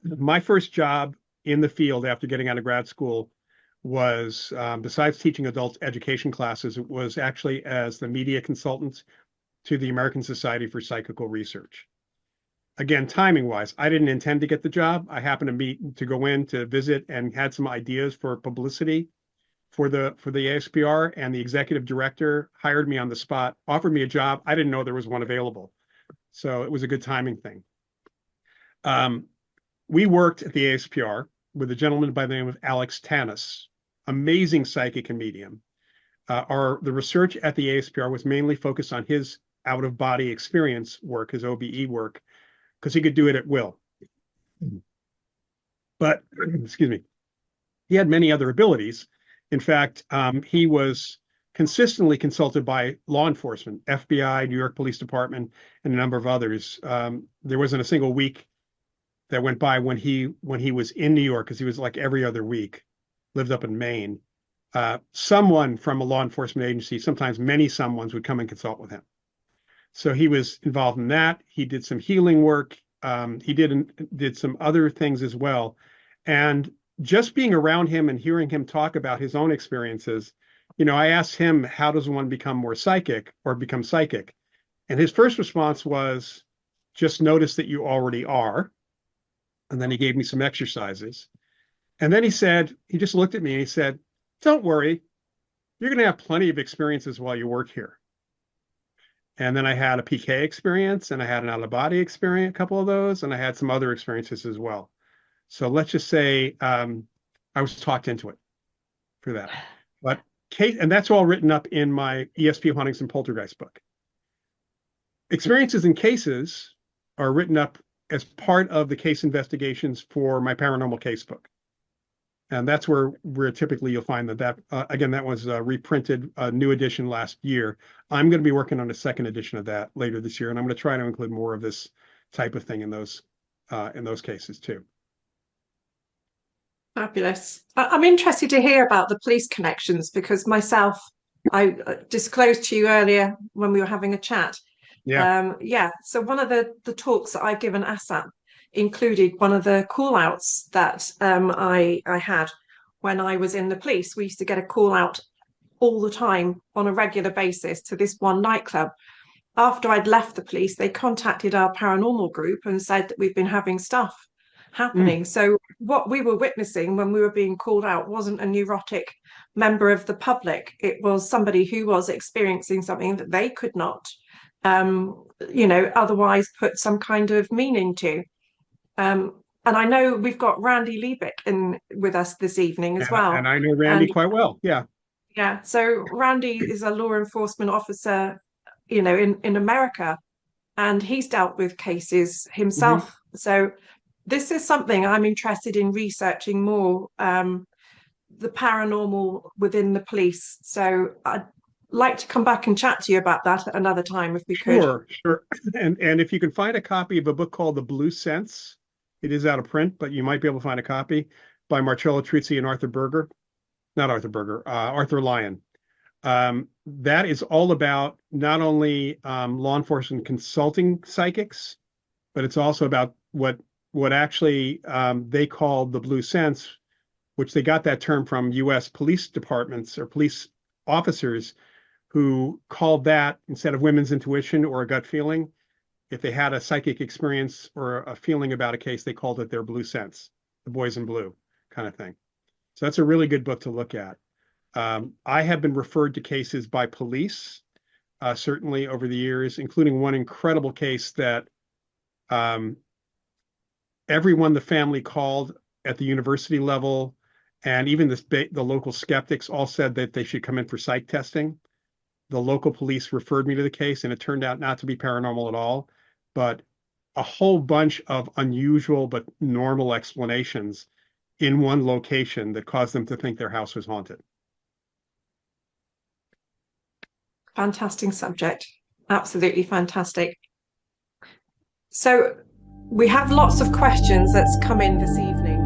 My first job in the field after getting out of grad school was, besides teaching adult education classes, it was actually as the media consultant to the American Society for Psychical Research. Again, timing-wise, I didn't intend to get the job. I happened to go in to visit and had some ideas for publicity for the ASPR, and the executive director hired me on the spot, offered me a job. I didn't know there was one available. So it was a good timing thing. We worked at the ASPR with a gentleman by the name of Alex Tanis, amazing psychic and medium. The research at the ASPR was mainly focused on his out-of-body experience work, his OBE work, because he could do it at will. But, excuse me, he had many other abilities. In fact, he was consistently consulted by law enforcement, FBI, New York Police Department, and a number of others. There wasn't a single week that went by when he was in New York, because he was like every other week, lived up in Maine. Someone from a law enforcement agency, sometimes many someones, would come and consult with him. So he was involved in that. He did some healing work. He did some other things as well. And just being around him and hearing him talk about his own experiences, I asked him, how does one become more psychic or become psychic? And his first response was, just notice that you already are. And then he gave me some exercises. And then he just looked at me and he said, don't worry, you're going to have plenty of experiences while you work here. And then I had a PK experience, and I had an out-of-body experience, a couple of those, and I had some other experiences as well. So let's just say I was talked into it for that. And that's all written up in my ESP Hauntings and Poltergeist book. Experiences and cases are written up as part of the case investigations for my paranormal case book. And that's where typically you'll find that again, that was reprinted, a new edition last year. I'm going to be working on a second edition of that later this year, and I'm going to try to include more of this type of thing in those cases too. Fabulous. I'm interested to hear about the police connections because myself, I disclosed to you earlier when we were having a chat. Yeah. So one of the talks that I've given ASSAP included one of the call outs that I had when I was in the police. We used to get a call out all the time on a regular basis to this one nightclub. After I'd left the police, they contacted our paranormal group and said that we've been having stuff happening. So what we were witnessing when we were being called out wasn't a neurotic member of the public. It was somebody who was experiencing something that they could not, otherwise put some kind of meaning to. And I know we've got Randy Liebeck in with us this evening as well. And I know Randy quite well. Yeah. Yeah. So Randy is a law enforcement officer, in America, and he's dealt with cases himself. Mm-hmm. So this is something I'm interested in researching more, the paranormal within the police. So I'd like to come back and chat to you about that at another time if we could. Sure. And if you can find a copy of a book called The Blue Sense, it is out of print, but you might be able to find a copy by Marcello Truzzi and Arthur Lyon. That is all about not only law enforcement consulting psychics, but it's also about what actually they call the blue sense, which they got that term from U.S. police departments or police officers who called that, instead of women's intuition or a gut feeling, if they had a psychic experience or a feeling about a case, they called it their blue sense, the boys in blue kind of thing. So that's a really good book to look at. I have been referred to cases by police, certainly over the years, including one incredible case that everyone the family called at the university level, and even the local skeptics all said that they should come in for psych testing. The local police referred me to the case, and it turned out not to be paranormal at all, but a whole bunch of unusual but normal explanations in one location that caused them to think their house was haunted. Fantastic subject. Absolutely fantastic. So we have lots of questions that's come in this evening.